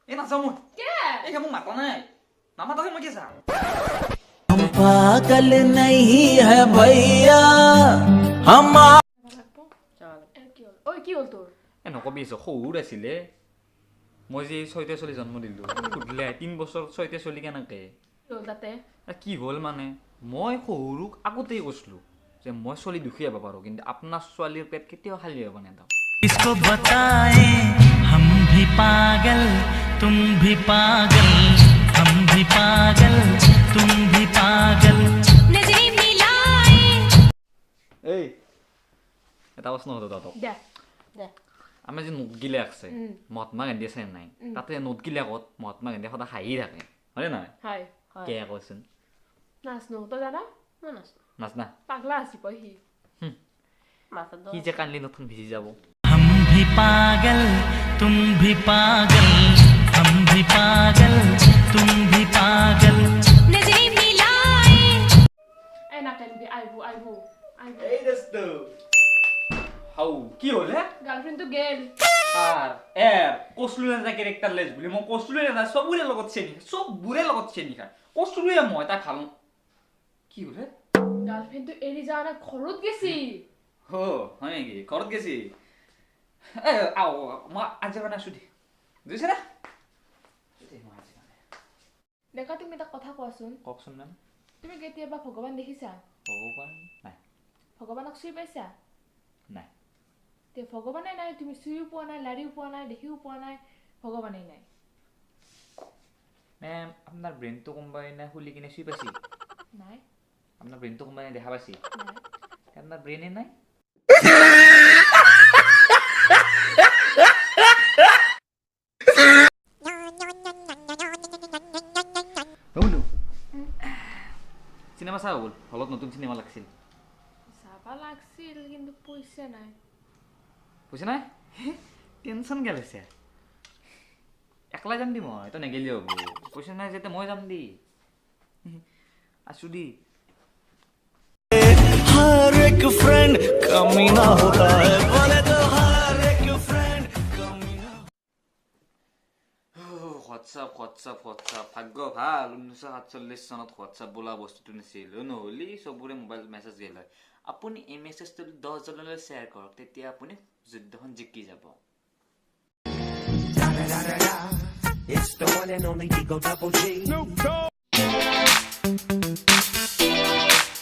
এই নাযাওঁ মই এই মোক মাতা নাই নামাতাকে মই কি যাম हम पागल नहीं है भैया हम কি হ'ল তোৰ এই নকবি সৰুত আছিলে মই যে 6টা চলি জন্ম দিলোঁ সুধিলে 3 বছৰ 6টা চলি কেনেকৈ হ'ল তাতে কি হ'ল মানে মই সৰুক আগতেই কৈছিলোঁ যে মই চলি দুখীয়া হ'ব পাৰোঁ কিন্তু আপোনাৰ ছোৱালীৰ পেট কেতিয়াও খালী হ'ব নেদাওঁ किसको बताए हम भी पागल तुम भी पागल हम भी पागल तुम भी पागल नजरें मिलाए এই এটা প্ৰশ্ন সোধো তহঁতক দে দে আমাৰ যে নোটগিলা আছে মহাত্মা গান্ধী আছে নাই তাতে নোটগিলাকত মহাত্মা গান্ধী সদায় হাঁহি থাকে হয়নে নহয় হয় কে কৈছোন নাচনো তই জানা মই নাচনো নাচনা পাগলা আছি পই সি সি যে কান্দি নতুন ভিজি যাব हम भी पागल तुम भी पागल हम भी पागल तुम भी पागल नजरें मिलाए এই নাকানিবি আইবো আইবো আইবো এই দোস্ত হাউ কি হলে গার্লফ্রেন্ড তো গেল আর কসলুৰে যা কেৰেক্টাৰ লেছ বুলি মই কসলুৰে যা সবুৰে লগত চেনি সবুৰে লগত চেনি খায় কসলুৰে মই তাই ভাল কি হলে গাৰ্লফ্ৰেন্ড তো এৰি যা না ঘৰত গেছি হো হয় নেকি ঘৰত গেছি এ আও মই আজি বানা সুধি বুজিছে না দেখা তুমি এটা কথা কোৱাচোন কওকচোন মেম তুমি কেতিয়াবা ভগৱান দেখিছা ভগৱান নাই ভগৱানক চুই পাইছা নাই তে ভগৱানে নাই তুমি চুইও পোৱা নাই লাৰিও পোৱা নাই দেখিও পোৱা নাই ভগৱানেই নাই মেম আপোনাৰ ব্ৰেইনটো কোনোবাই না খুলি কিনে চুই পাইছি নাই আপোনাৰ ব্ৰেইনটো কোনোবাই দেখা পাইছি নাই আপোনাৰ ব্ৰেইনে নাই বন্ধু চিনেমা চাব বল হলত নতুন চিনেমা লাগছিল চাবা লাগছিল কিন্তু পইচা নাই বুঝছে নাই টেনশন গেল আছে একলা যাম দি মই তই নেগেলি হ'ব পইচা নাই যেতে মই যাম দি আছো দি हर एक फ्रेंड कमीना होता है बोले तो हर एक फ्रेंड कमीना হোৱাটছআপ ভাগ্য ভাল 1947 চনত হোৱাটছআপ বোলা বস্তুটো নাছিল নহ'লে চবৰে মোবাইল মেছেজ গেল হয় আপুনি এই মেছেজটো 10 জনলৈ শ্বেয়াৰ কৰক তেতিয়া আপুনি যুদ্ধখন জিকি যাব It's the one and only Eagle Double G. Snoop Dogg.